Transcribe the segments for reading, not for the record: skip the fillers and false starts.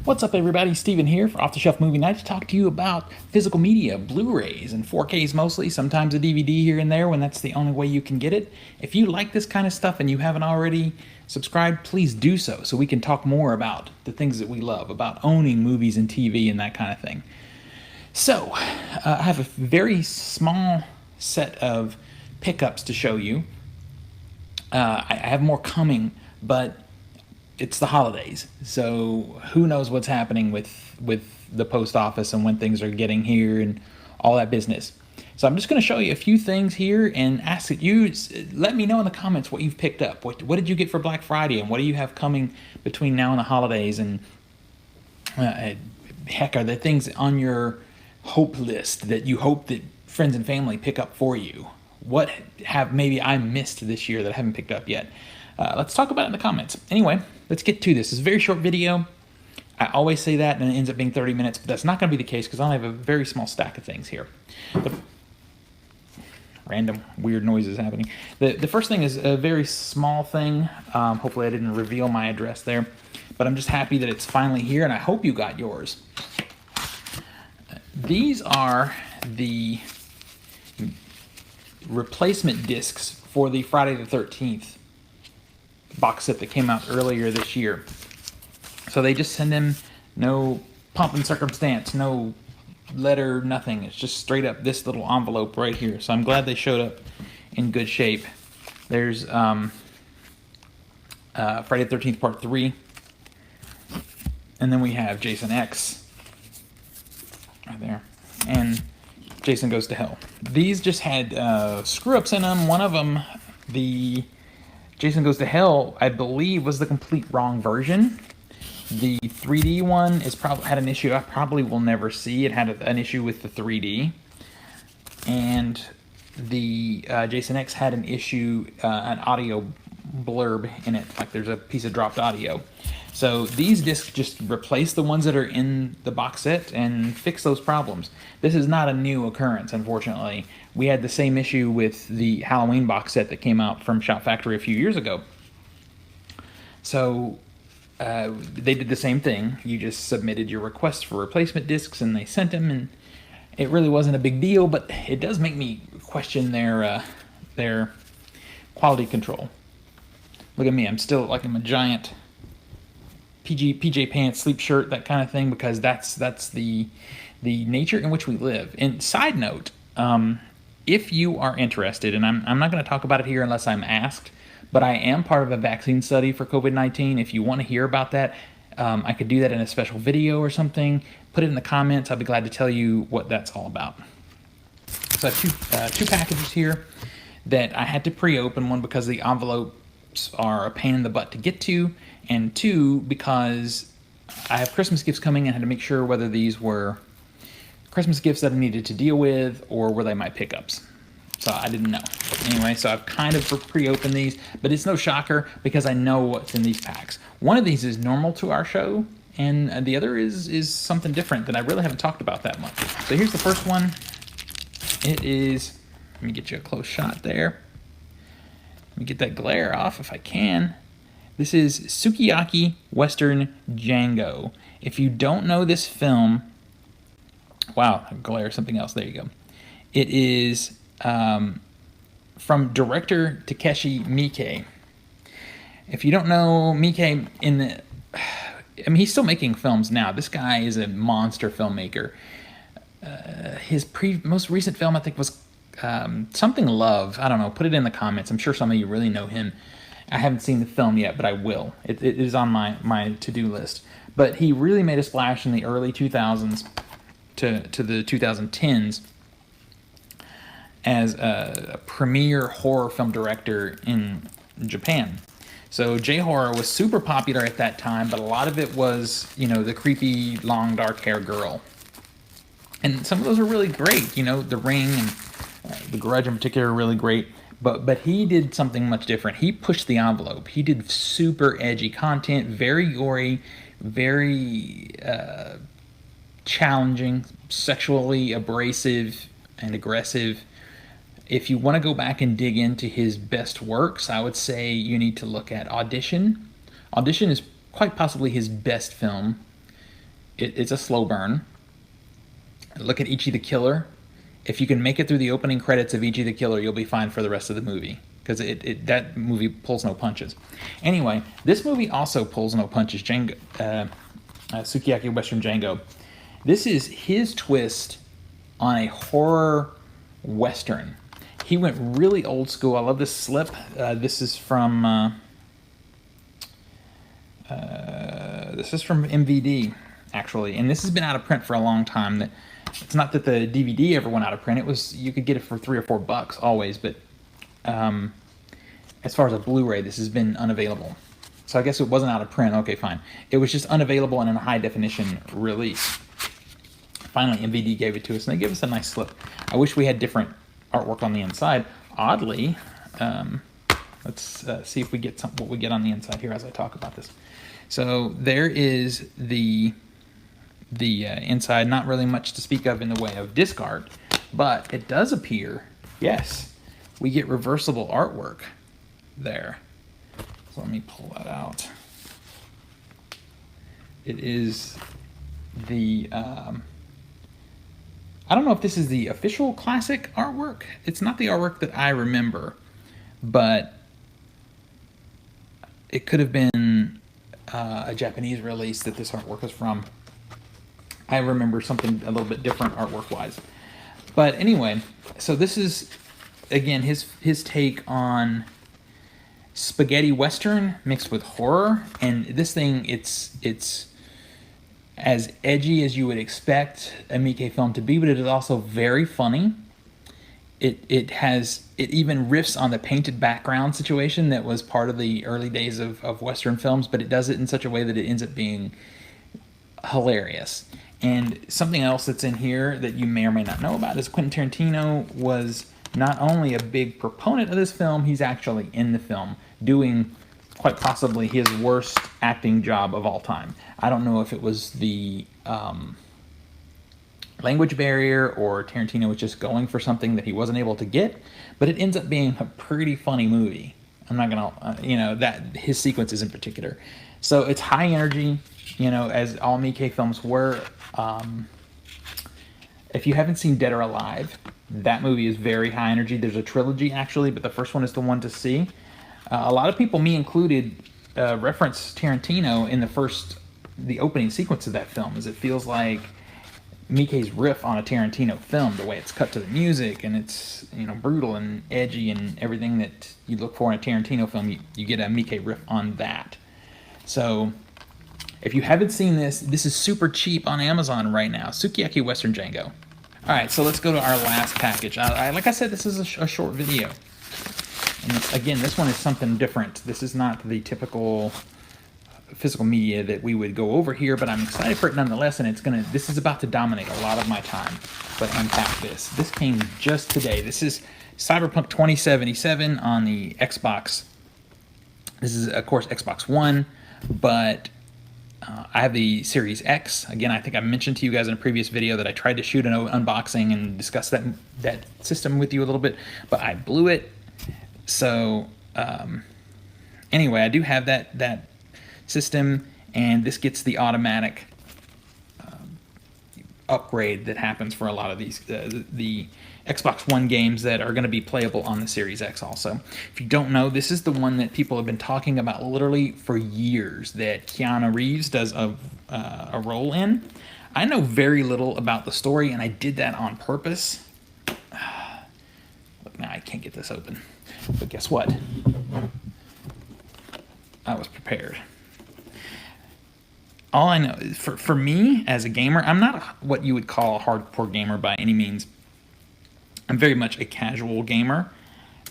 What's up, everybody? Steven here for Off the Shelf Movie Night to talk to you about physical media, Blu-rays and 4Ks mostly, sometimes a DVD here and there when that's the only way you can get it. If you like this kind of stuff and you haven't already subscribed, please do so we can talk more about the things that we love, about owning movies and TV and that kind of thing. So, I have a very small set of pickups to show you. I have more coming, but it's the holidays, so who knows what's happening with the post office and when things are getting here and all that business. So I'm just going to show you a few things here and ask that you let me know in the comments what you've picked up. What did you get for Black Friday, and what do you have coming between now and the holidays? And heck, are there things on your hope list that you hope that friends and family pick up for you? What have maybe I missed this year that I haven't picked up yet? Let's talk about it in the comments. Anyway, let's get to this. It's a very short video. I always say that, and it ends up being 30 minutes, but that's not going to be the case because I only have a very small stack of things here. Random weird noises happening. The first thing is a very small thing. Hopefully I didn't reveal my address there, but I'm just happy that it's finally here, and I hope you got yours. These are the replacement discs for the Friday the 13th box set that came out earlier this year. So they just send them, no pomp and circumstance, no letter, nothing. It's just straight up this little envelope right here. So I'm glad they showed up in good shape. There's Friday the 13th Part 3. And then we have Jason X right there. And Jason Goes to Hell. These just had screw-ups in them. One of them, the Jason Goes to Hell, I believe, was the complete wrong version. The 3D one had an issue I probably will never see. It had an issue with the 3D. And the Jason X had an issue, an audio blurb in it, like there's a piece of dropped audio. So these discs just replace the ones that are in the box set and fix those problems. This is not a new occurrence, unfortunately. We had the same issue with the Halloween box set that came out from Shout Factory a few years ago. So they did the same thing. You just submitted your request for replacement discs and they sent them, and it really wasn't a big deal, but it does make me question their quality control. Look at me, I'm still like I'm a giant PJ pants, sleep shirt, that kind of thing, because that's the nature in which we live. And side note, if you are interested, and I'm not going to talk about it here unless I'm asked, but I am part of a vaccine study for COVID-19. If you want to hear about that, I could do that in a special video or something. Put it in the comments. I'll be glad to tell you what that's all about. So I have two packages here that I had to pre-open. One because the envelopes are a pain in the butt to get to, and two because I have Christmas gifts coming and I had to make sure whether these were Christmas gifts that I needed to deal with or were they my pickups. So I didn't know. Anyway, so I've kind of pre-opened these, but it's no shocker because I know what's in these packs. One of these is normal to our show, and the other is something different that I really haven't talked about that much. So here's the first one. It is, let me get you a close shot there. Let me get that glare off if I can. This is Sukiyaki Western Django. If you don't know this film, wow, glare, something else. There you go. It is from director Takeshi Miike. If you don't know Miike, he's still making films now. This guy is a monster filmmaker. His most recent film, I think, was something Love. I don't know. Put it in the comments. I'm sure some of you really know him. I haven't seen the film yet, but I will. It is on my to-do list. But he really made a splash in the early 2000s to the 2010s as a premier horror film director in Japan. So J-horror was super popular at that time, but a lot of it was, the creepy, long, dark hair girl. And some of those were really great. The Ring and The Grudge in particular are really great. But he did something much different. He pushed the envelope. He did super edgy content, very gory, very challenging, sexually abrasive and aggressive. If you want to go back and dig into his best works, I would say you need to look at Audition. Audition is quite possibly his best film. it's a slow burn. Look at Ichi the Killer. If you can make it through the opening credits of Ichi the Killer, you'll be fine for the rest of the movie, because that movie pulls no punches. Anyway, this movie also pulls no punches. Django, Sukiyaki Western Django. This is his twist on a horror Western. He went really old school. I love this slip. This is from MVD, actually, and this has been out of print for a long time. It's not that the DVD ever went out of print. It was, you could get it for $3 or $4 always, but as far as a Blu-ray, this has been unavailable. So I guess it wasn't out of print. Okay, fine. It was just unavailable and in a high definition release. Finally, MVD gave it to us, and they gave us a nice slip. I wish we had different artwork on the inside. Oddly, let's see if we get what we get on the inside here as I talk about this. So there is the inside. Not really much to speak of in the way of disc art, but it does appear, yes, we get reversible artwork there. So let me pull that out. It is the I don't know if this is the official classic artwork. It's not the artwork that I remember, but it could have been a Japanese release that this artwork is from. I remember something a little bit different artwork-wise. But anyway, so this is, again, his take on spaghetti western mixed with horror. And this thing, it's as edgy as you would expect a Miike film to be, but it is also very funny. It even riffs on the painted background situation that was part of the early days of Western films, but it does it in such a way that it ends up being hilarious. And something else that's in here that you may or may not know about is Quentin Tarantino was not only a big proponent of this film, he's actually in the film doing quite possibly his worst acting job of all time. I don't know if it was the language barrier or Tarantino was just going for something that he wasn't able to get, but it ends up being a pretty funny movie. I'm not gonna, that his sequences in particular. So it's high energy, as all Miike films were. If you haven't seen Dead or Alive, that movie is very high energy. There's a trilogy actually, but the first one is the one to see. A lot of people, me included, reference Tarantino in the opening sequence of that film, as it feels like Miike's riff on a Tarantino film, the way it's cut to the music, and it's brutal and edgy and everything that you look for in a Tarantino film. You get a Miike riff on that. So if you haven't seen this is super cheap on Amazon right now. Sukiyaki Western Django. All right, so let's go to our last package. Like I said, this is a short video. And again, this one is something different. This is not the typical physical media that we would go over here, but I'm excited for it nonetheless, and this is about to dominate a lot of my time. But unpack this. This came just today. This is Cyberpunk 2077 on the Xbox. This is, of course, Xbox One, but I have the Series X. Again, I think I mentioned to you guys in a previous video that I tried to shoot an unboxing and discuss that system with you a little bit, but I blew it. So anyway, I do have that system, and this gets the automatic upgrade that happens for a lot of these the Xbox One games that are going to be playable on the Series X also. If you don't know, this is the one that people have been talking about literally for years, that Keanu Reeves does a role in. I know very little about the story, and I did that on purpose. Look, now I can't get this open. But guess what? I was prepared. All I know is for me as a gamer, I'm not what you would call a hardcore gamer by any means. I'm very much a casual gamer.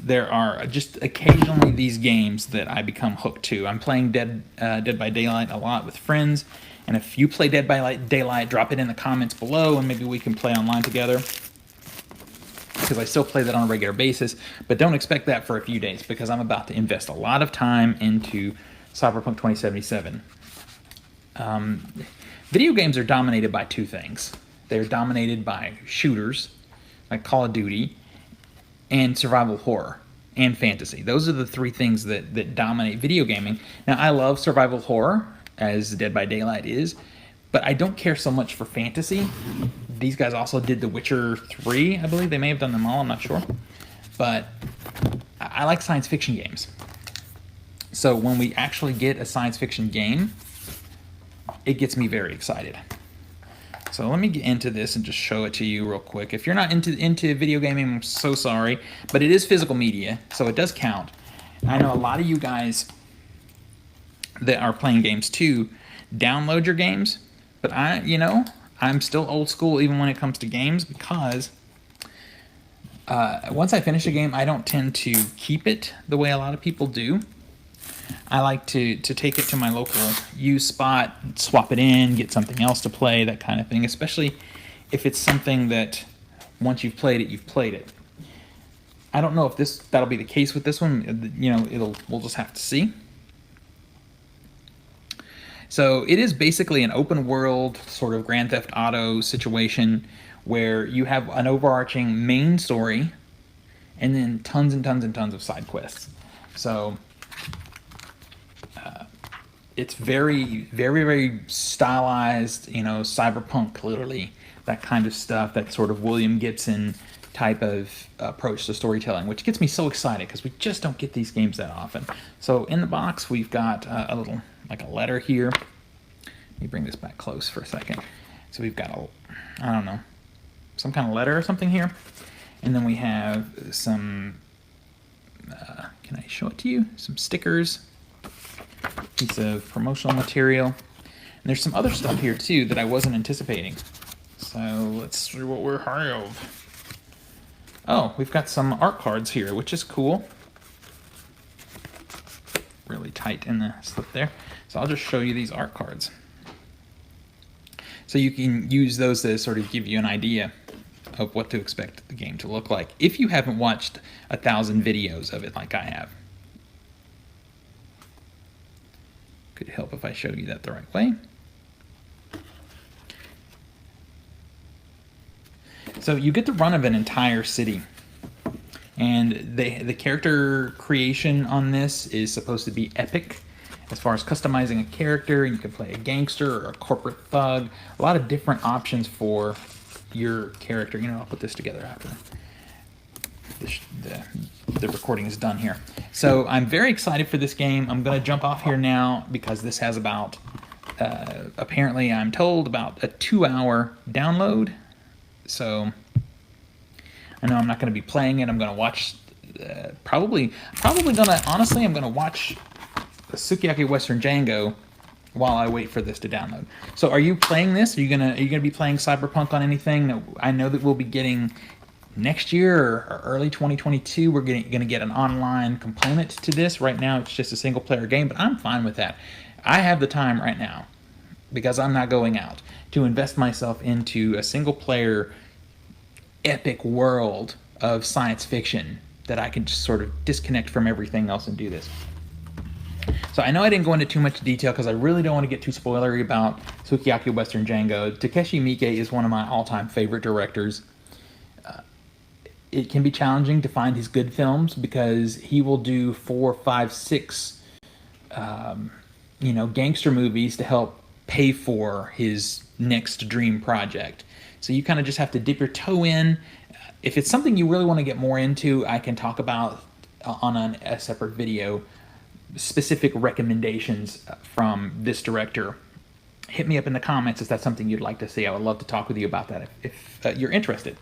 There are just occasionally these games that I become hooked to. I'm playing Dead by Daylight a lot with friends, and if you play Dead by Daylight, drop it in the comments below, and maybe we can play online together, because I still play that on a regular basis. But don't expect that for a few days, because I'm about to invest a lot of time into Cyberpunk 2077. Video games are dominated by two things. They're dominated by shooters, like Call of Duty, and survival horror, and fantasy. Those are the three things that dominate video gaming. Now, I love survival horror, as Dead by Daylight is, But I don't care so much for fantasy. These guys also did The Witcher 3, I believe. They may have done them all, I'm not sure. But I like science fiction games. So when we actually get a science fiction game, it gets me very excited. So let me get into this and just show it to you real quick. If you're not into video gaming, I'm so sorry. But it is physical media, so it does count. I know a lot of you guys that are playing games too download your games. But I'm still old school even when it comes to games, because once I finish a game, I don't tend to keep it the way a lot of people do. I like to take it to my local used spot, swap it in, get something else to play, that kind of thing, especially if it's something that once you've played it, you've played it. I don't know if that'll be the case with this one. We'll just have to see. So it is basically an open world sort of Grand Theft Auto situation where you have an overarching main story and then tons and tons and tons of side quests. So it's very, very, very stylized, cyberpunk, literally, that kind of stuff, that sort of William Gibson type of approach to storytelling, which gets me so excited because we just don't get these games that often. So in the box, we've got a little, like a letter here. Let me bring this back close for a second. So we've got I don't know, some kind of letter or something here. And then we have some, can I show it to you? Some stickers, piece of promotional material. And there's some other stuff here too that I wasn't anticipating. So let's see what we're of. Oh, we've got some art cards here, which is cool. Really tight in the slip there. So I'll just show you these art cards. So you can use those to sort of give you an idea of what to expect the game to look like if you haven't watched 1,000 videos of it like I have. Could help if I showed you that the right way. So you get the run of an entire city, and the character creation on this is supposed to be epic as far as customizing a character. You can play a gangster or a corporate thug, a lot of different options for your character. I'll put this together after the recording is done here. So I'm very excited for this game. I'm going to jump off here now because this has about, apparently I'm told, about a 2-hour download. So I know I'm not going to be playing it. I'm going to watch, probably going to, honestly, I'm going to watch Sukiyaki Western Django while I wait for this to download. So are you playing this? Are you gonna be playing Cyberpunk on anything? I know that we'll be getting next year or early 2022. We're gonna get an online component to this. Right now it's just a single player game, but I'm fine with that. I have the time right now, because I'm not going out, to invest myself into a single player epic world of science fiction that I can just sort of disconnect from everything else and do this. So I know I didn't go into too much detail because I really don't want to get too spoilery about Sukiyaki Western Django. Takeshi Miike is one of my all-time favorite directors. It can be challenging to find his good films because he will do 4, 5, 6, gangster movies to help pay for his next dream project. So you kind of just have to dip your toe in. If it's something you really want to get more into, I can talk about on a separate video specific recommendations from this director. Hit me up in the comments if that's something you'd like to see. I would love to talk with you about that if you're interested.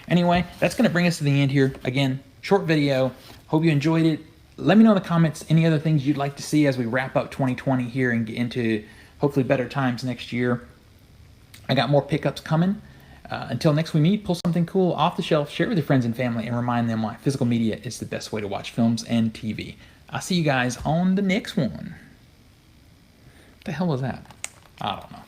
Anyway, that's going to bring us to the end here. Again, short video. Hope you enjoyed it. Let me know in the comments any other things you'd like to see as we wrap up 2020 here and get into hopefully better times next year. I got more pickups coming. Until next we meet, pull something cool off the shelf, share it with your friends and family, and remind them why physical media is the best way to watch films and TV. I'll see you guys on the next one. What the hell was that? I don't know.